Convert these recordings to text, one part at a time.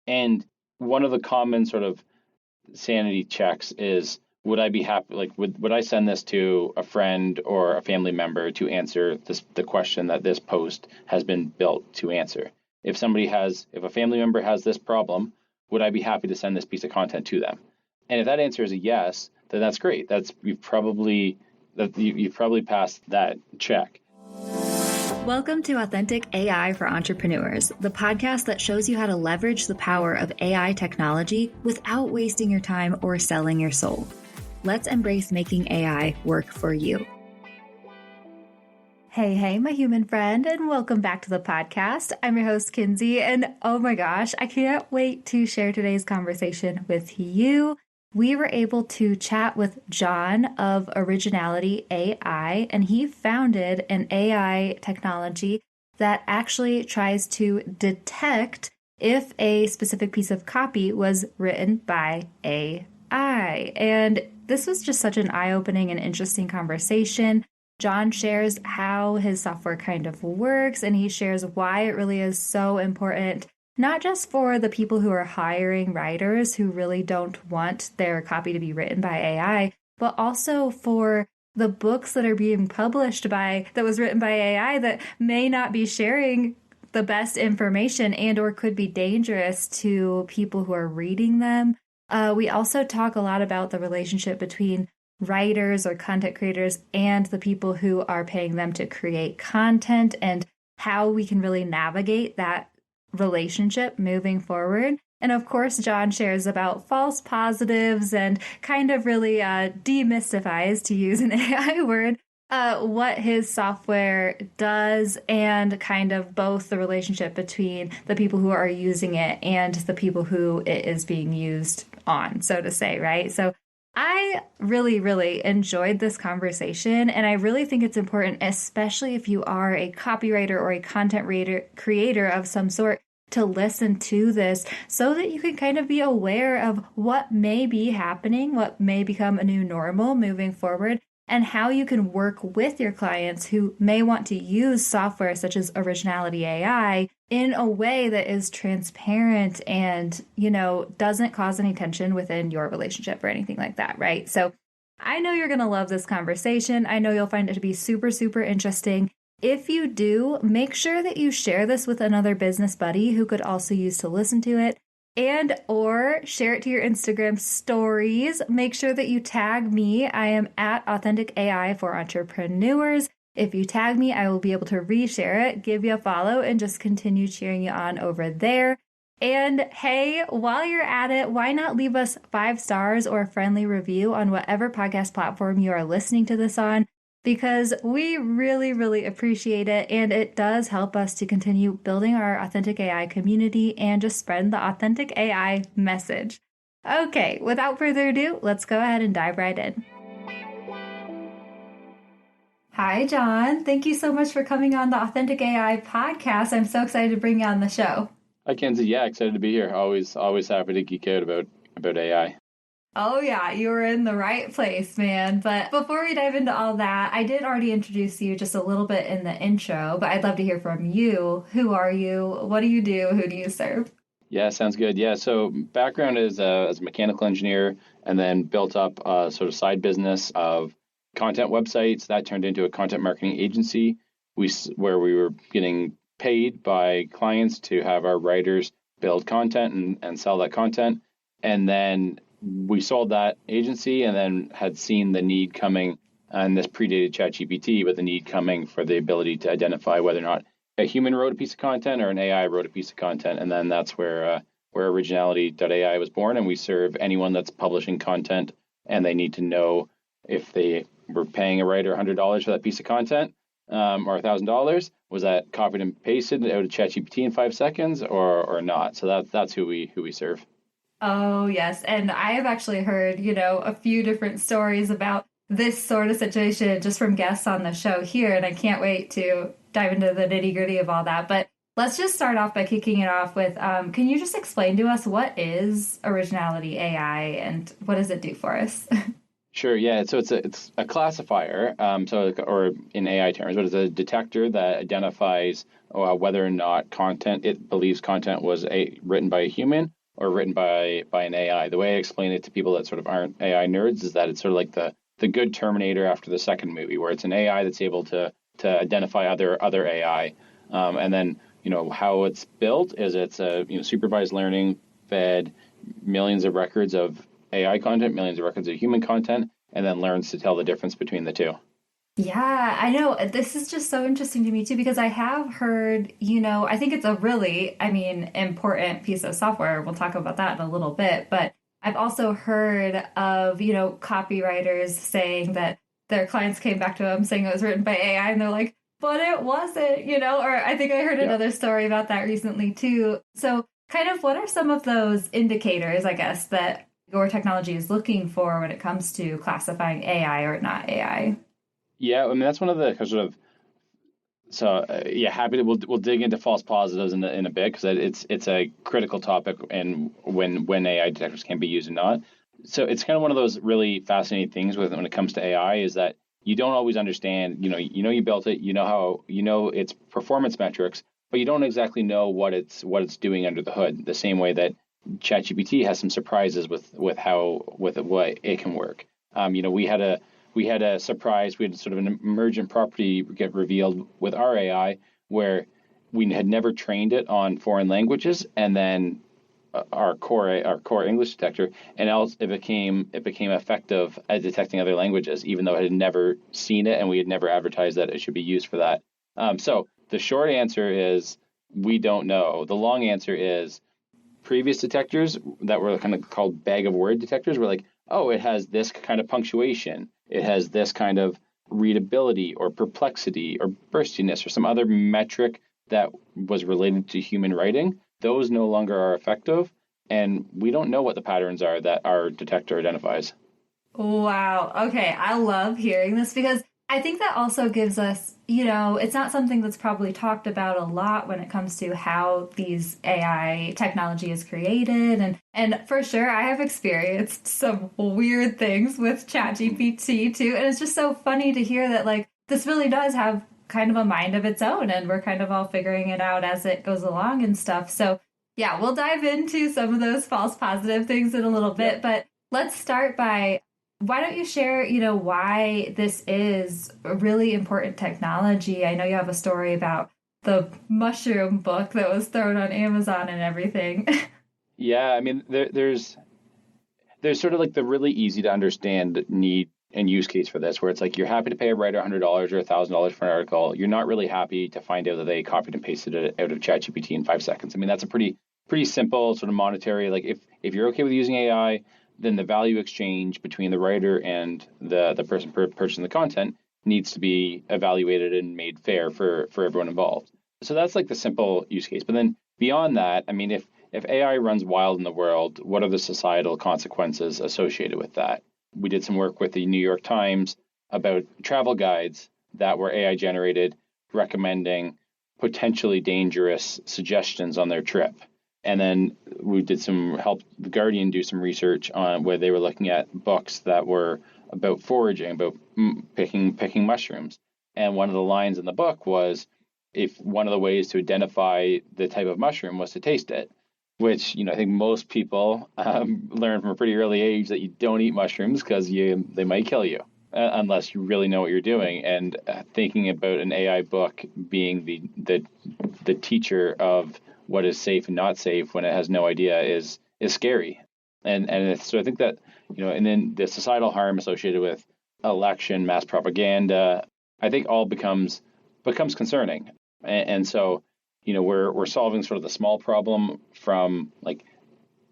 And one of the common sort of sanity checks is, would I be happy, like, would I send this to a friend or a family member to answer the question that this post has been built to answer? If a family member has this problem, would I be happy to send this piece of content to them? And if that answer is a yes, then that's great. You've probably passed that check. Welcome to Authentic AI for Entrepreneurs, the podcast that shows you how to leverage the power of AI technology without wasting your time or selling your soul. Let's embrace making AI work for you. Hey, my human friend, and welcome back to the podcast. I'm your host, Kinsey, and oh my gosh, I can't wait to share today's conversation with you. We were able to chat with Jon of Originality.AI, and he founded an AI technology that actually tries to detect if a specific piece of copy was written by AI. And this was just such an eye-opening and interesting conversation. Jon shares how his software kind of works, and he shares why it really is so important, not just for the people who are hiring writers who really don't want their copy to be written by AI, but also for the books that are being published that was written by AI that may not be sharing the best information and or could be dangerous to people who are reading them. We also talk a lot about the relationship between writers or content creators and the people who are paying them to create content and how we can really navigate that relationship moving forward. And of course, Jon shares about false positives and kind of really demystifies, to use an AI word, what his software does and kind of both the relationship between the people who are using it and the people who it is being used on, so to say, right? So I really, really enjoyed this conversation, and I really think it's important, especially if you are a copywriter or a content creator of some sort, to listen to this so that you can kind of be aware of what may be happening, what may become a new normal moving forward, and how you can work with your clients who may want to use software such as Originality AI in a way that is transparent and, doesn't cause any tension within your relationship or anything like that, right? So I know you're going to love this conversation. I know you'll find it to be super, super interesting. If you do, make sure that you share this with another business buddy who could also use to listen to it, and or share it to your Instagram stories. Make sure that you tag me. I am at Authentic AI for Entrepreneurs. If you tag me, I will be able to reshare it, give you a follow, and just continue cheering you on over there. And hey, while you're at it, why not leave us 5 stars or a friendly review on whatever podcast platform you are listening to this on? Because we really, really appreciate it, and it does help us to continue building our Authentic AI community and just spread the Authentic AI message. Okay, without further ado, let's go ahead and dive right in. Hi, Jon. Thank you so much for coming on the Authentic AI podcast. I'm so excited to bring you on the show. Hi, Kenzie. Yeah, excited to be here. Always happy to geek out about AI. Oh yeah, you were in the right place, man. But before we dive into all that, I did already introduce you just a little bit in the intro, but I'd love to hear from you. Who are you? What do you do? Who do you serve? Yeah, sounds good. Yeah, so background is as a mechanical engineer, and then built up a sort of side business of content websites that turned into a content marketing agency. Where we were getting paid by clients to have our writers build content and sell that content, and then we sold that agency and then had seen the need coming, and this predated ChatGPT, but the need coming for the ability to identify whether or not a human wrote a piece of content or an AI wrote a piece of content. And then that's where Originality.AI was born. And we serve anyone that's publishing content and they need to know if they were paying a writer $100 for that piece of content or $1,000. Was that copied and pasted out of ChatGPT in 5 seconds or not? So that's who we serve. Oh, yes. And I have actually heard, a few different stories about this sort of situation just from guests on the show here. And I can't wait to dive into the nitty gritty of all that. But let's just start off by kicking it off with, can you just explain to us what is Originality AI and what does it do for us? Sure. Yeah. So it's a classifier. Or in AI terms, but it's a detector that identifies whether or not content it believes content was written by a human or written by an AI. The way I explain it to people that sort of aren't AI nerds is that it's sort of like the good Terminator after the second movie, where it's an AI that's able to identify other AI, and then how it's built is it's a supervised learning fed millions of records of AI content, millions of records of human content, and then learns to tell the difference between the two. Yeah, I know. This is just so interesting to me too, because I have heard, I think it's a really, important piece of software. We'll talk about that in a little bit, but I've also heard of, copywriters saying that their clients came back to them saying it was written by AI and they're like, but it wasn't, or I think I heard Yeah. another story about that recently too. So kind of what are some of those indicators, I guess, that your technology is looking for when it comes to classifying AI or not AI? Yeah, I mean that's one of the sort of yeah, happy to we'll dig into false positives in a bit because it's a critical topic and when AI detectors can be used or not. So it's kind of one of those really fascinating things with when it comes to AI is that you don't always understand. You built it, its performance metrics, but you don't exactly know what it's doing under the hood. The same way that ChatGPT has some surprises with what it can work. We had a surprise. We had sort of an emergent property get revealed with our AI where we had never trained it on foreign languages, and then our core English detector, and else it became effective at detecting other languages, even though it had never seen it and we had never advertised that it should be used for that. So the short answer is we don't know. The long answer is previous detectors that were kind of called bag of word detectors were like, oh, it has this kind of punctuation, it has this kind of readability or perplexity or burstiness or some other metric that was related to human writing. Those no longer are effective, and we don't know what the patterns are that our detector identifies. Wow. Okay. I love hearing this because I think that also gives us, it's not something that's probably talked about a lot when it comes to how these AI technology is created. And for sure, I have experienced some weird things with ChatGPT too. And it's just so funny to hear that like this really does have kind of a mind of its own and we're kind of all figuring it out as it goes along and stuff. So yeah, we'll dive into some of those false positive things in a little Yep. bit, but let's start by why don't you share, why this is a really important technology? I know you have a story about the mushroom book that was thrown on Amazon and everything. Yeah, I mean, there's sort of like the really easy to understand need and use case for this, where it's like you're happy to pay a writer $100 or $1,000 for an article. You're not really happy to find out that they copied and pasted it out of ChatGPT in 5 seconds. I mean, that's a pretty simple sort of monetary. Like if you're okay with using AI, then the value exchange between the writer and the person purchasing the content needs to be evaluated and made fair for everyone involved. So that's like the simple use case. But then beyond that, I mean, if AI runs wild in the world, what are the societal consequences associated with that? We did some work with the New York Times about travel guides that were AI generated recommending potentially dangerous suggestions on their trip. And then we did some help the Guardian do some research on where they were looking at books that were about foraging, about picking mushrooms. And one of the lines in the book was if one of the ways to identify the type of mushroom was to taste it, which I think most people learn from a pretty early age that you don't eat mushrooms because they might kill you unless you really know what you're doing. And thinking about an AI book being the teacher of what is safe and not safe when it has no idea is scary. So I think that and then the societal harm associated with election, mass propaganda, I think all becomes concerning. And so we're solving sort of the small problem from like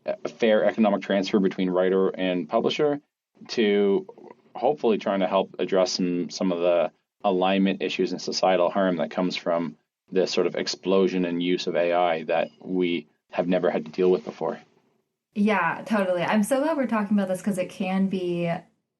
a fair economic transfer between writer and publisher to hopefully trying to help address some of the alignment issues and societal harm that comes from this sort of explosion and use of AI that we have never had to deal with before. Yeah, totally. I'm so glad we're talking about this because it can be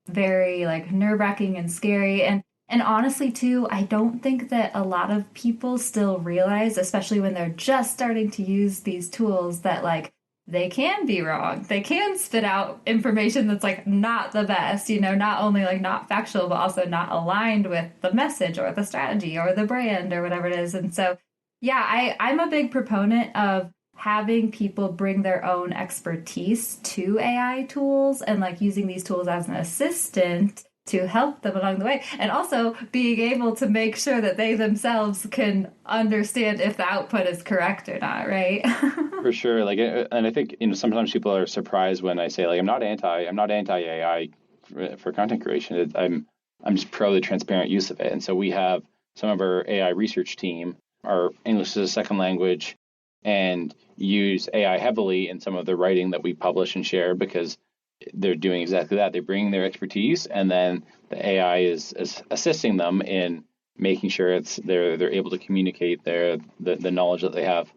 very like nerve-wracking and scary. And honestly too, I don't think that a lot of people still realize, especially when they're just starting to use these tools, that like they can be wrong. They can spit out information that's like not the best, not only like not factual, but also not aligned with the message or the strategy or the brand or whatever it is. And so, yeah, I'm a big proponent of having people bring their own expertise to AI tools and like using these tools as an assistant to help them along the way, and also being able to make sure that they themselves can understand if the output is correct or not, right? For sure. Like, and I think, sometimes people are surprised when I say, like, I'm not anti AI for content creation. I'm just pro the transparent use of it. And so we have some of our AI research team are English as a second language and use AI heavily in some of the writing that we publish and share, because they're doing exactly that. They're bringing their expertise, and then the AI is assisting them in making sure they're able to communicate the knowledge that they have.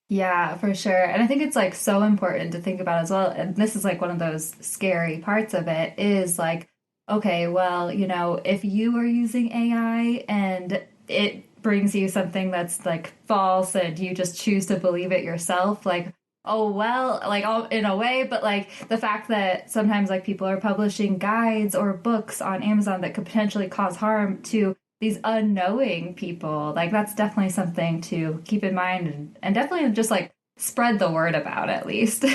Yeah, for sure. And I think it's like so important to think about as well. And this is like one of those scary parts of it is like, okay, well, if you are using AI and it brings you something that's like false and you just choose to believe it yourself, like, oh, well, like all in a way, but like the fact that sometimes like people are publishing guides or books on Amazon that could potentially cause harm to these unknowing people, like that's definitely something to keep in mind, and definitely just like spread the word about at least.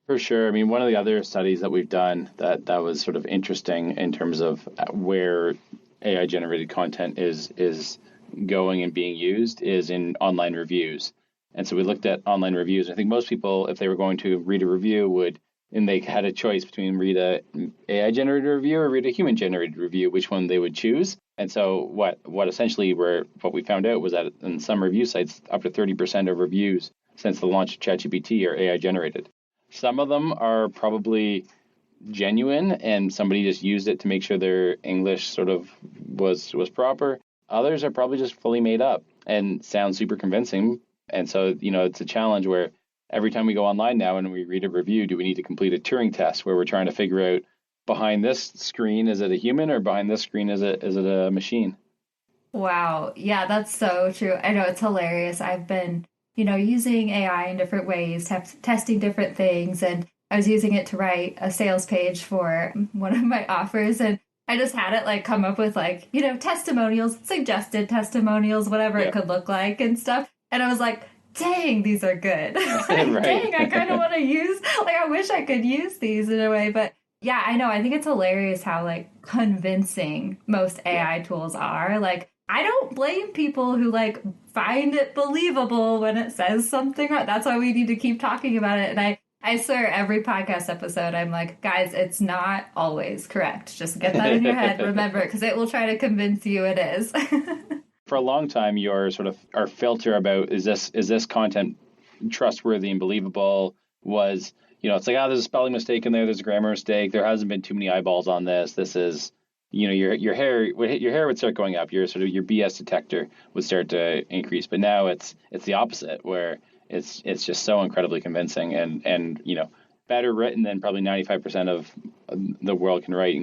For sure. I mean, one of the other studies that we've done that was sort of interesting in terms of where AI generated content is going and being used is in online reviews. And so we looked at online reviews. I think most people, if they were going to read a review, and they had a choice between read a AI generated review or read a human generated review, which one they would choose. And so what we found out was that in some review sites, up to 30% of reviews since the launch of ChatGPT are AI generated. Some of them are probably genuine and somebody just used it to make sure their English sort of was proper. Others are probably just fully made up and sound super convincing. And so, it's a challenge where every time we go online now and we read a review, do we need to complete a Turing test where we're trying to figure out behind this screen, is it a human, or behind this screen, is it a machine? Wow. Yeah, that's so true. I know it's hilarious. I've been, using AI in different ways, testing different things. And I was using it to write a sales page for one of my offers. And I just had it like come up with like, testimonials, suggested testimonials, whatever it Yeah. could look like and stuff. And I was like, dang, these are good. Like, Right. dang, I kind of want to use, like, I wish I could use these in a way. But yeah, I know. I think it's hilarious how like convincing most Yeah. AI tools are. Like, I don't blame people who like find it believable when it says something right. That's why we need to keep talking about it. And I swear every podcast episode, I'm like, guys, it's not always correct. Just get that in your head. Remember it, because it will try to convince you it is. For a long time, your sort of our filter about is this content trustworthy and believable was, it's like, there's a spelling mistake in there, there's a grammar mistake, there hasn't been too many eyeballs on this. This is, your hair would start going up, your BS detector would start to increase. But now it's the opposite, where it's just so incredibly convincing and better written than probably 95% of the world can write,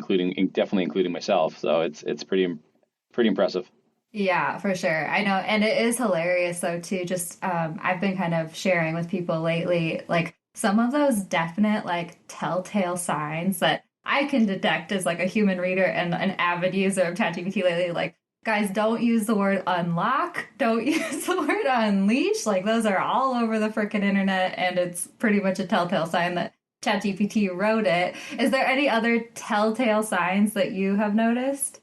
definitely including myself. So it's pretty impressive. Yeah, for sure. I know. And it is hilarious though too. Just I've been kind of sharing with people lately, like some of those definite like telltale signs that I can detect as like a human reader and an avid user of ChatGPT lately. Like, guys, don't use the word unlock, don't use the word unleash. Like those are all over the freaking internet, and it's pretty much a telltale sign that ChatGPT wrote it. Is there any other telltale signs that you have noticed?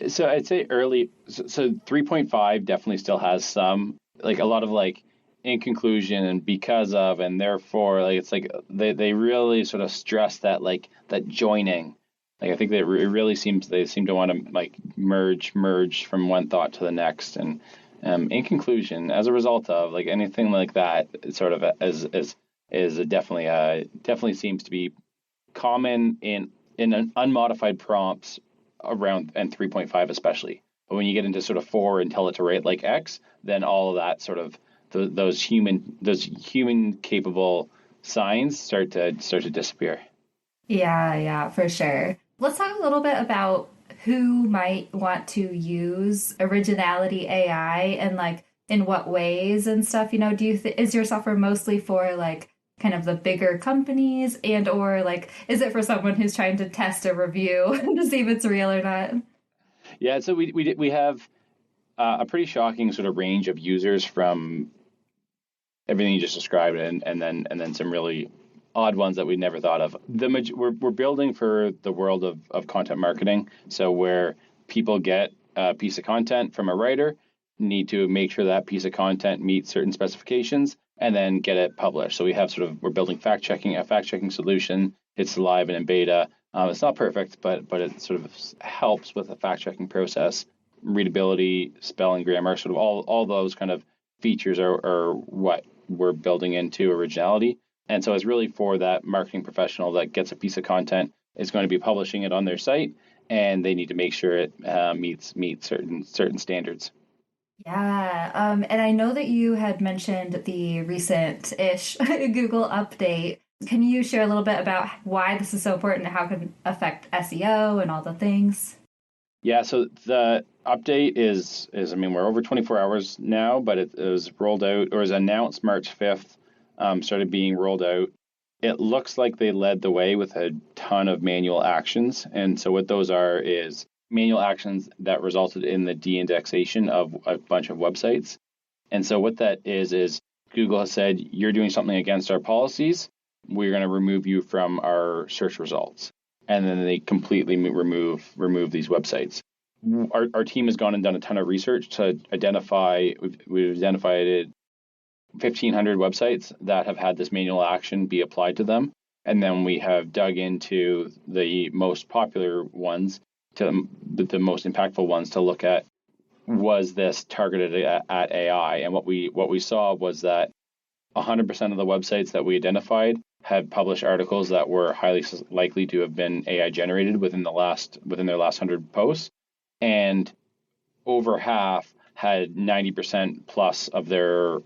So I'd say early, so 3.5 definitely still has some, like a lot of like in conclusion and because of and therefore, like it's like they really sort of stress that, like that joining. Like I think they seem to want to like merge from one thought to the next. And in conclusion, as a result of like anything like that, it's sort of is a definitely seems to be common in an unmodified prompts around, and 3.5 especially. But when you get into sort of 4 and tell it to rate like X, then all of that sort of those human capable signs start to disappear. Yeah, yeah, for sure. Let's talk a little bit about who might want to use Originality AI and like in what ways and stuff. Do you is your software mostly for like kind of the bigger companies, and or like is it for someone who's trying to test a review to see if it's real or not? Yeah, so we have a pretty shocking sort of range of users from everything you just described, and then some really odd ones that we never thought of. We're building for the world of content marketing, so where people get a piece of content from a writer, need to make sure that piece of content meets certain specifications, and then get it published. So we're building a fact checking solution. It's live and in beta. It's not perfect, but it sort of helps with the fact checking process. Readability, spelling, grammar, sort of all those kind of features are what we're building into Originality. And so it's really for that marketing professional that gets a piece of content, is going to be publishing it on their site, and they need to make sure it meets certain standards. Yeah, and I know that you had mentioned the recent-ish Google update. Can you share a little bit about why this is so important and how it can affect SEO and all the things? Yeah, so the update is I mean, we're over 24 hours now, but it was rolled out or was announced March 5th, started being rolled out. It looks like they led the way with a ton of manual actions. And so what those are is manual actions that resulted in the de-indexation of a bunch of websites. And so what that is Google has said, you're doing something against our policies. We're going to remove you from our search results. And then they completely remove these websites. Our team has gone and done a ton of research to identify, we've identified 1,500 websites that have had this manual action be applied to them. And then we have dug into the most popular ones, to the most impactful ones, to look at, was this targeted at AI? And what we saw was that 100% of the websites that we identified had published articles that were highly likely to have been AI generated within their last 100 posts, and over half had 90% plus of their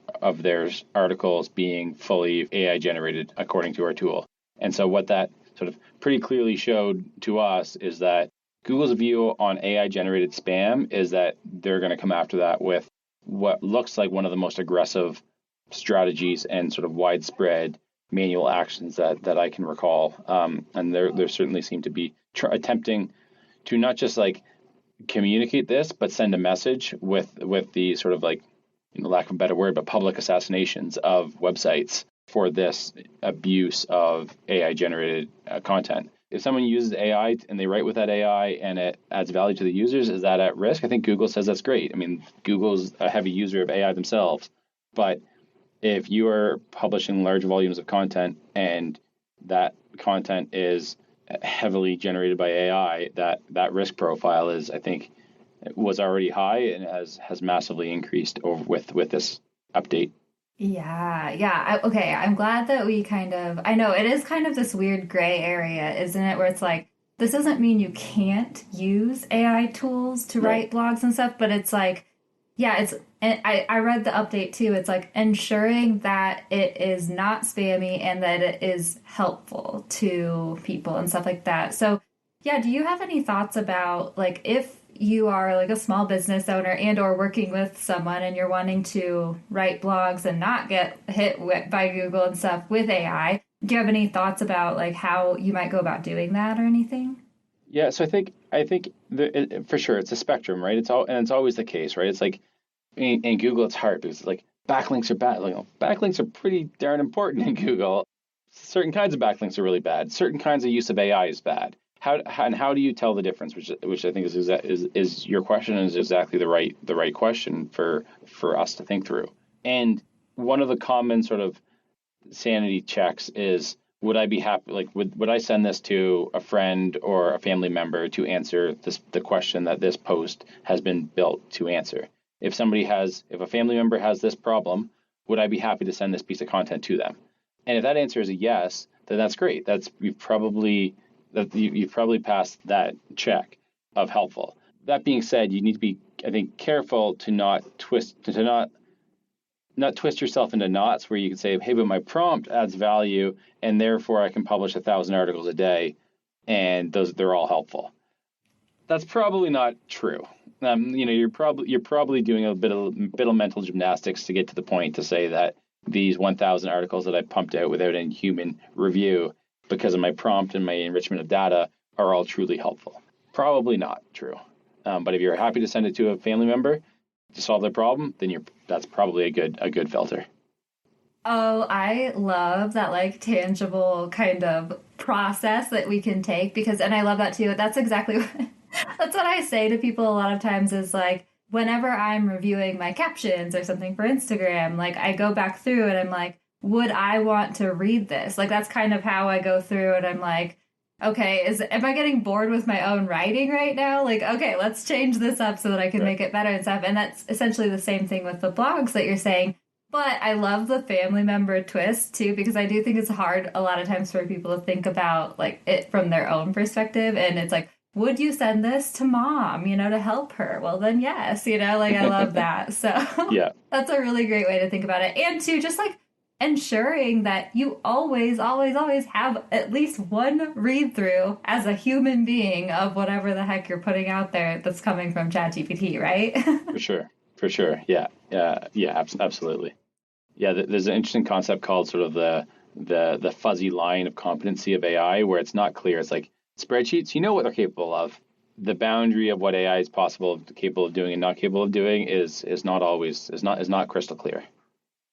articles being fully AI generated according to our tool. And so what that sort of pretty clearly showed to us is that Google's view on AI generated spam is that they're going to come after that with what looks like one of the most aggressive strategies and sort of widespread manual actions that I can recall. And there certainly seem to be attempting to not just like communicate this, but send a message with the sort of like, lack of a better word, but public assassinations of websites for this abuse of AI generated content. If someone uses AI and they write with that AI and it adds value to the users, is that at risk? I think Google says that's great. I mean, Google's a heavy user of AI themselves, but if you are publishing large volumes of content and that content is heavily generated by AI, that risk profile is, I think, was already high and has massively increased over with this update. Yeah, yeah. Okay, I'm glad that we kind of, I know it is kind of this weird gray area, isn't it? Where it's like, this doesn't mean you can't use AI tools to Right. write blogs and stuff, but it's like, yeah, and I read the update too. It's like ensuring that it is not spammy and that it is helpful to people and stuff like that. So, yeah, do you have any thoughts about like if you are like a small business owner and or working with someone and you're wanting to write blogs and not get hit by Google and stuff with AI, do you have any thoughts about like how you might go about doing that or anything? Yeah, so I think for sure it's a spectrum, right? It's always the case, right? It's like in Google it's hard because it's like backlinks are bad. Like, backlinks are pretty darn important in Google. Certain kinds of backlinks are really bad. Certain kinds of use of AI is bad. How do you tell the difference? Which I think is your question, and is exactly the right question for us to think through. And one of the common sort of sanity checks is, would I be happy, like would I send this to a friend or a family member to answer the question that this post has been built to answer? If a family member has this problem, would I be happy to send this piece of content to them? And if that answer is a yes, then that's great. You've probably passed that check of helpful. That being said, you need to be, I think, careful to not twist yourself into knots where you can say, hey, but my prompt adds value and therefore I can publish 1,000 articles a day and they're all helpful. That's probably not true. You're probably doing a bit of mental gymnastics to get to the point to say that these 1,000 articles that I pumped out without any human review because of my prompt and my enrichment of data are all truly helpful. Probably not true. But if you're happy to send it to a family member to solve their problem, then that's probably a good filter. Oh, I love that like tangible kind of process that we can take because, and I love that too. That's exactly what, that's what I say to people a lot of times is like, whenever I'm reviewing my captions or something for Instagram, like I go back through and I'm like, would I want to read this? Like that's kind of how I go through and I'm like, okay, am I getting bored with my own writing right now? Like, okay, let's change this up so that I can make it better and stuff. And that's essentially the same thing with the blogs that you're saying. But I love the family member twist too, because I do think it's hard a lot of times for people to think about like it from their own perspective. And it's like, would you send this to mom, to help her? Well, then yes, like I love that. So Yeah. that's a really great way to think about it. And to just like ensuring that you always, always, always have at least one read through as a human being of whatever the heck you're putting out there that's coming from ChatGPT, right? For sure. Yeah. Absolutely. Yeah. There's an interesting concept called sort of the fuzzy line of competency of AI, where it's not clear. It's like spreadsheets. You know what they're capable of. The boundary of what AI is capable of doing and not capable of doing is not crystal clear.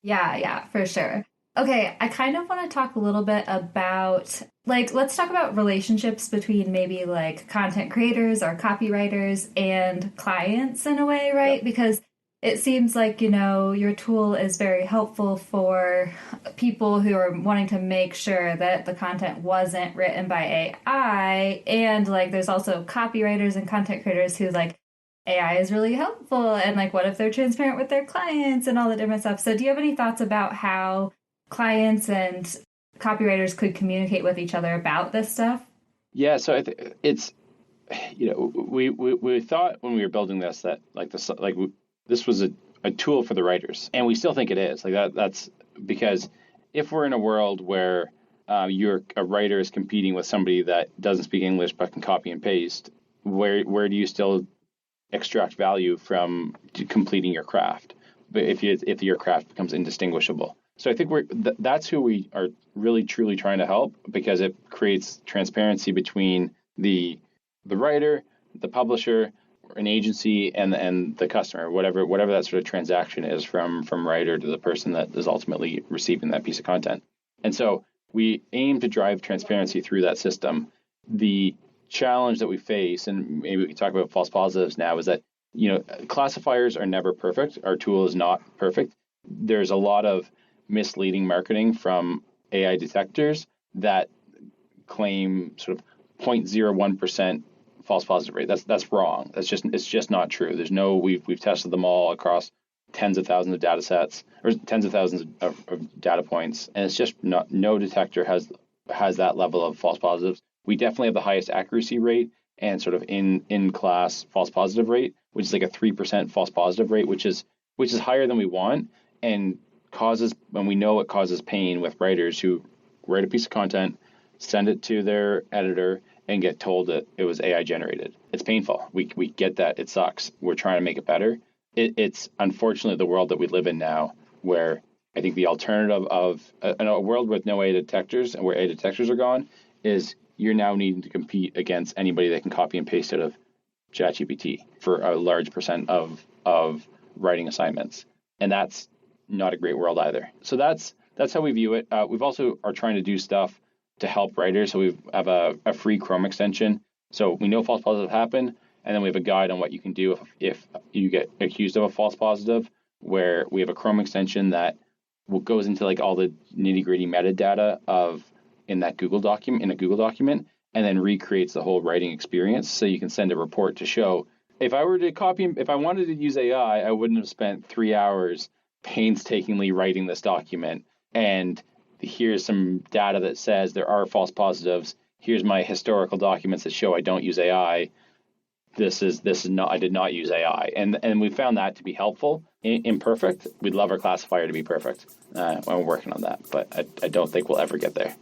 Yeah, for sure. Okay, I kind of want to talk a little bit about like let's talk about relationships between maybe like content creators or copywriters and clients in a way, right? Yep. Because it seems like, your tool is very helpful for people who are wanting to make sure that the content wasn't written by AI. And like there's also copywriters and content creators who like AI is really helpful and like what if they're transparent with their clients and all the different stuff. So do you have any thoughts about how clients and copywriters could communicate with each other about this stuff? Yeah. So it's we thought when we were building this that this was a tool for the writers, and we still think it is like that. That's because if we're in a world where a writer is competing with somebody that doesn't speak English but can copy and paste, where do you still extract value from completing your craft? But if your craft becomes indistinguishable, so I think that's who we are really truly trying to help, because it creates transparency between the writer, the publisher, an agency, and the customer, whatever that sort of transaction is from writer to the person that is ultimately receiving that piece of content. And so we aim to drive transparency through that system. The challenge that we face, and maybe we can talk about false positives now, is that classifiers are never perfect. Our tool is not perfect. There's a lot of misleading marketing from AI-Detectors that claim sort of 0.01% false positive rate. That's wrong. It's just not true. We've tested them all across tens of thousands of data sets or tens of thousands of data points, and it's just no detector has that level of false positives. We definitely have the highest accuracy rate and sort of in class false positive rate, which is like a 3% false positive rate, which is higher than we want, and we know it causes pain with writers who write a piece of content, send it to their editor, and get told that it was AI generated. It's painful. We get that. It sucks. We're trying to make it better. It's unfortunately the world that we live in now, where I think the alternative of a world with no AI detectors and where AI detectors are gone is you're now needing to compete against anybody that can copy and paste out of ChatGPT for a large percent of writing assignments. And that's not a great world either. So that's how we view it. We've also are trying to do stuff to help writers. So we have a free Chrome extension. So we know false positives happen, and then we have a guide on what you can do if you get accused of a false positive, where we have a Chrome extension that goes into like all the nitty-gritty metadata in a Google document, and then recreates the whole writing experience. So you can send a report to show if I wanted to use AI, I wouldn't have spent 3 hours painstakingly writing this document, and here's some data that says there are false positives. Here's my historical documents that show I don't use AI. This is not, I did not use AI. And we found that to be helpful. Imperfect. We'd love our classifier to be perfect. We're working on that, but I don't think we'll ever get there.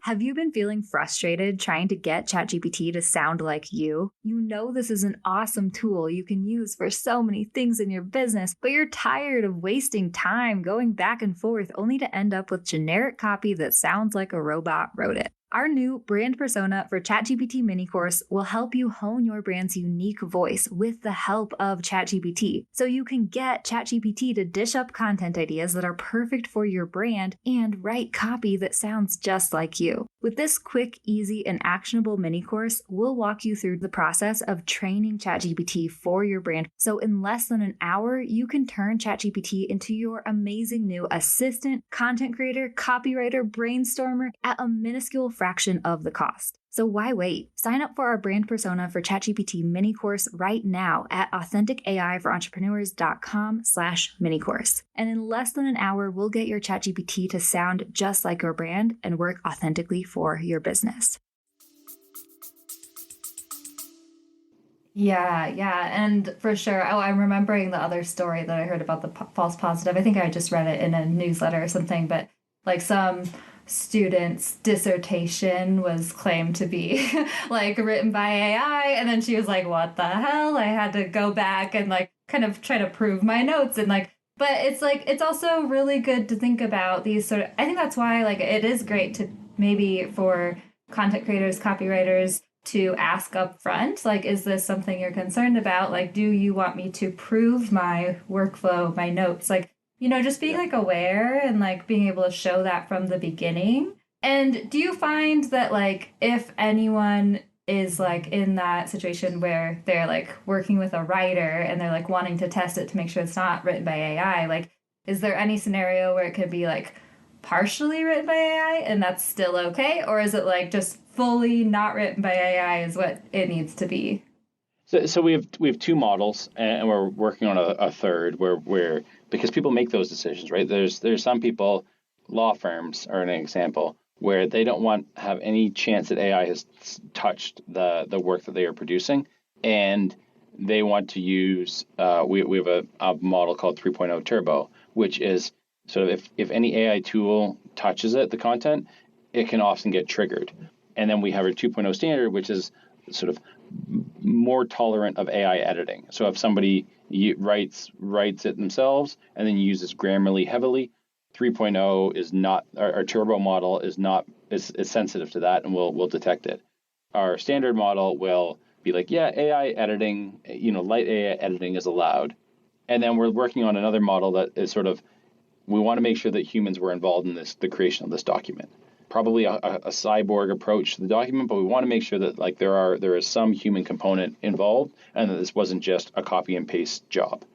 Have you been feeling frustrated trying to get ChatGPT to sound like you? You know this is an awesome tool you can use for so many things in your business, but you're tired of wasting time going back and forth only to end up with generic copy that sounds like a robot wrote it. Our new brand persona for ChatGPT mini course will help you hone your brand's unique voice with the help of ChatGPT, so you can get ChatGPT to dish up content ideas that are perfect for your brand and write copy that sounds just like you. With this quick, easy, and actionable mini course, we'll walk you through the process of training ChatGPT for your brand. So in less than an hour, you can turn ChatGPT into your amazing new assistant, content creator, copywriter, brainstormer at a minuscule fraction of the cost. So why wait? Sign up for our brand persona for ChatGPT mini course right now at AuthenticAIForEntrepreneurs.com/mini course. And in less than an hour, we'll get your ChatGPT to sound just like your brand and work authentically for your business. Yeah. And for sure. Oh, I'm remembering the other story that I heard about the false positive. I think I just read it in a newsletter or something, but like some student's dissertation was claimed to be like written by AI. And then she was like, what the hell? I had to go back and like kind of try to prove my notes and like, but it's like, it's also really good to think about these sort of, I think that's why like it is great to maybe for content creators, copywriters, to ask up front, like, is this something you're concerned about? Like, do you want me to prove my workflow, my notes? Like, just being like aware and like being able to show that from the beginning. And do you find that like if anyone is like in that situation where they're like working with a writer and they're like wanting to test it to make sure it's not written by AI, like, is there any scenario where it could be like partially written by AI and that's still okay? Or is it like just fully not written by AI is what it needs to be? So we have two models, and we're working on a third where because people make those decisions, right? There's some people, law firms are an example, where they don't want to have any chance that AI has touched the work that they are producing, and they want to use we have a model called 3.0 Turbo, which is sort of if any AI tool touches the content, it can often get triggered. And then we have our 2.0 standard, which is sort of more tolerant of AI editing. So if somebody writes it themselves and then uses Grammarly heavily, 3.0 is not, our turbo model is sensitive to that, and we'll detect it. Our standard model will be like, yeah, AI editing, light AI editing is allowed. And then we're working on another model that is sort of, we want to make sure that humans were involved in the creation of this document. Probably a cyborg approach to the document, but we want to make sure that like there is some human component involved, and that this wasn't just a copy and paste job.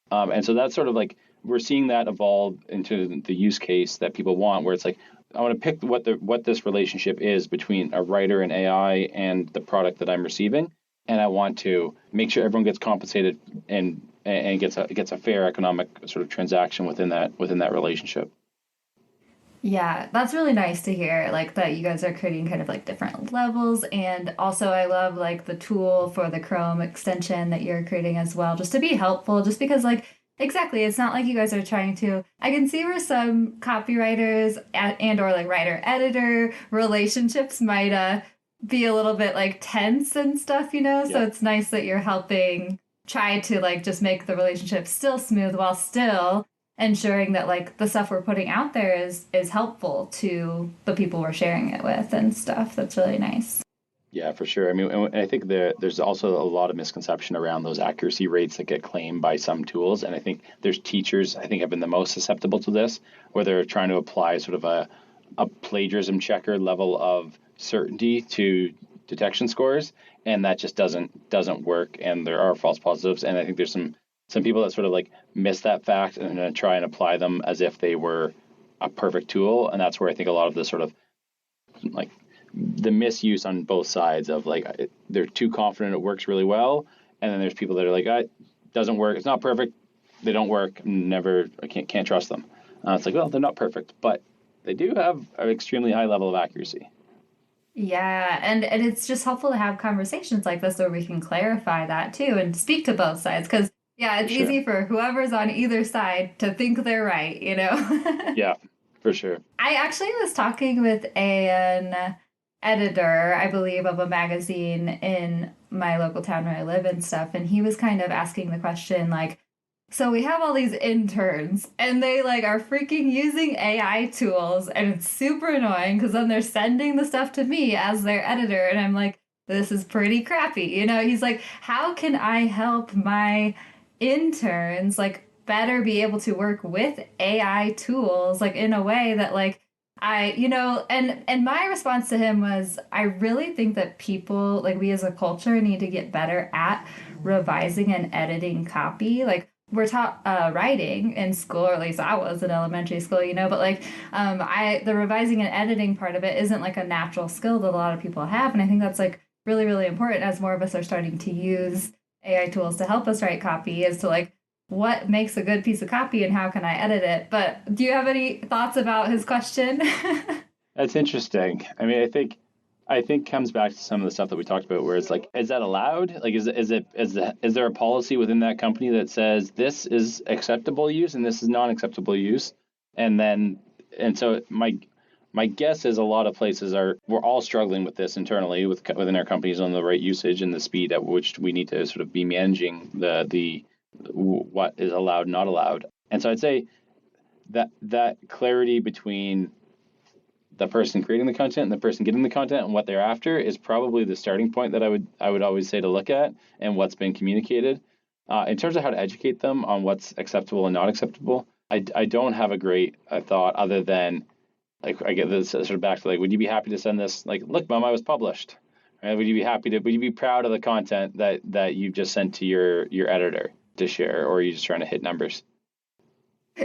And so that's sort of like we're seeing that evolve into the use case that people want, where it's like I want to pick what this relationship is between a writer and AI and the product that I'm receiving, and I want to make sure everyone gets compensated and gets a fair economic sort of transaction within that relationship. Yeah, that's really nice to hear, like that you guys are creating kind of like different levels. And also, I love like the tool for the Chrome extension that you're creating as well, just to be helpful, just because, like, exactly, it's not like you guys are trying to. I can see where some copywriters and or like writer editor relationships might be a little bit like tense and stuff, Yeah. So it's nice that you're helping try to like just make the relationship still smooth while still ensuring that like the stuff we're putting out there is helpful to the people we're sharing it with and stuff. That's really nice. Yeah, for sure. I mean, and I think there's also a lot of misconception around those accuracy rates that get claimed by some tools. And I think there's teachers, I think, have been the most susceptible to this, where they're trying to apply sort of a plagiarism checker level of certainty to detection scores. And that just doesn't work. And there are false positives. And I think there's some people that sort of like miss that fact and then try and apply them as if they were a perfect tool. And that's where I think a lot of the sort of like the misuse on both sides of like they're too confident it works really well, and then there's people that are like, it doesn't work, it's not perfect, they don't work, I can't trust them. It's like, well, they're not perfect, but they do have an extremely high level of accuracy. Yeah, and it's just helpful to have conversations like this where we can clarify that too and speak to both sides, because yeah, it's For sure. easy for whoever's on either side to think they're right. Yeah. For sure. I actually was talking with an editor, I believe, of a magazine in my local town where I live and stuff, and he was kind of asking the question like, so we have all these interns and they like are freaking using AI tools and it's super annoying because then they're sending the stuff to me as their editor and I'm like, this is pretty crappy. He's like, how can I help my interns like better be able to work with AI tools like in a way that like and my response to him was, I really think that people, like we as a culture, need to get better at revising and editing copy. Like we're taught writing in school, or at least I was in elementary school, but like the revising and editing part of it isn't like a natural skill that a lot of people have, and I think that's like really, really important as more of us are starting to use AI tools to help us write copy, is to like what makes a good piece of copy and how can I edit it? But do you have any thoughts about his question? That's interesting. I mean, I think comes back to some of the stuff that we talked about, where it's like, is that allowed? Like, is there a policy within that company that says this is acceptable use and this is non-acceptable use? And so my guess is a lot of places we're all struggling with this internally within our companies on the right usage and the speed at which we need to sort of be managing the what is allowed, not allowed. And so I'd say that clarity between the person creating the content and the person getting the content and what they're after is probably the starting point that I would always say to look at, and what's been communicated. In terms of how to educate them on what's acceptable and not acceptable, I don't have a great thought other than, like, I get this sort of back to like, would you be happy to send this? Like, look, Mom, I was published. Right? Would you be proud of the content that you've just sent to your editor to share, or are you just trying to hit numbers?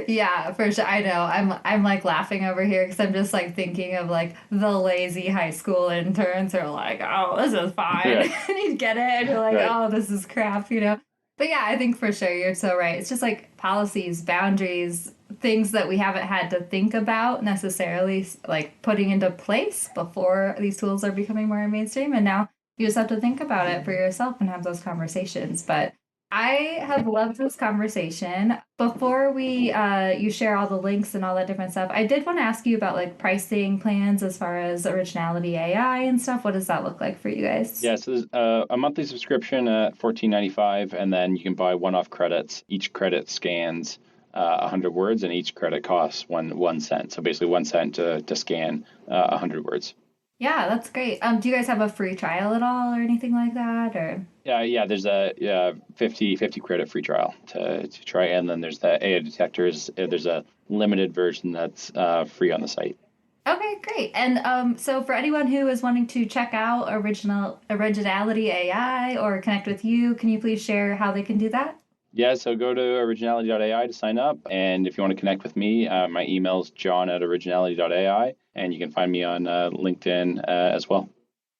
Yeah, for sure. I know. I'm like laughing over here because I'm just like thinking of like the lazy high school interns who are like, oh, this is fine. Right. And you get it and you're like, Right. oh, this is crap. But yeah, I think for sure you're so right. It's just like policies, boundaries, things that we haven't had to think about necessarily like putting into place before these tools are becoming more mainstream. And now you just have to think about it for yourself and have those conversations. But I have loved this conversation. Before we you share all the links and all that different stuff, I did want to ask you about like pricing plans as far as Originality AI and stuff. What does that look like for you guys? Yeah, so there's a monthly subscription at $14.95, and then you can buy one-off credits. Each credit scans 100 words, and each credit costs 1 cent. So basically 1 cent to scan 100 words. Yeah, that's great. Do you guys have a free trial at all or anything like that? Or Yeah, there's a 50 credit free trial to try, and then there's the AI-Detectors. There's a limited version that's free on the site. okay, great. And so for anyone who is wanting to check out Originality AI or connect with you, can you please share how they can do that? Yeah, so go to Originality.AI to sign up. And if you want to connect with me, my email is john@originality.ai, and you can find me on LinkedIn as well.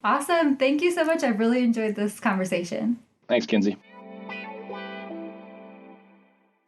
Awesome. Thank you so much. I've really enjoyed this conversation. Thanks, Kinsey.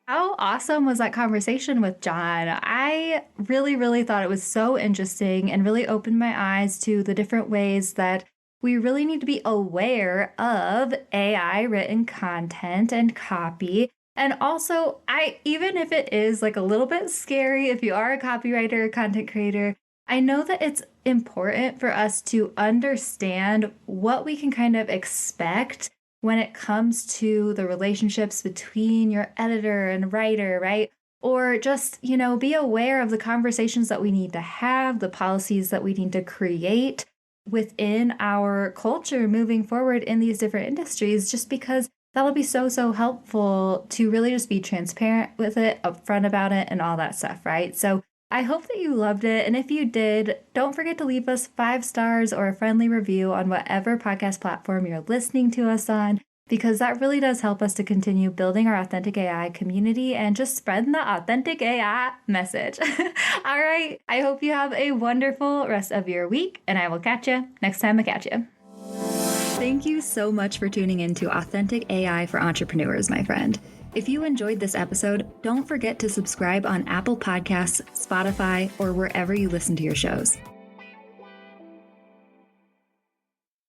How awesome was that conversation with Jon? I really, really thought it was so interesting and really opened my eyes to the different ways that we really need to be aware of AI written content and copy. And also, even if it is like a little bit scary, if you are a copywriter or content creator, I know that it's important for us to understand what we can kind of expect when it comes to the relationships between your editor and writer, right? Or just, be aware of the conversations that we need to have, the policies that we need to create within our culture moving forward in these different industries, just because that'll be so, so helpful to really just be transparent with it, upfront about it, and all that stuff, right? So I hope that you loved it. And if you did, don't forget to leave us 5 stars or a friendly review on whatever podcast platform you're listening to us on, because that really does help us to continue building our authentic AI community and just spreading the authentic AI message. All right. I hope you have a wonderful rest of your week, and I will catch you next time I catch you. Thank you so much for tuning in to Authentic AI for Entrepreneurs, my friend. If you enjoyed this episode, don't forget to subscribe on Apple Podcasts, Spotify, or wherever you listen to your shows.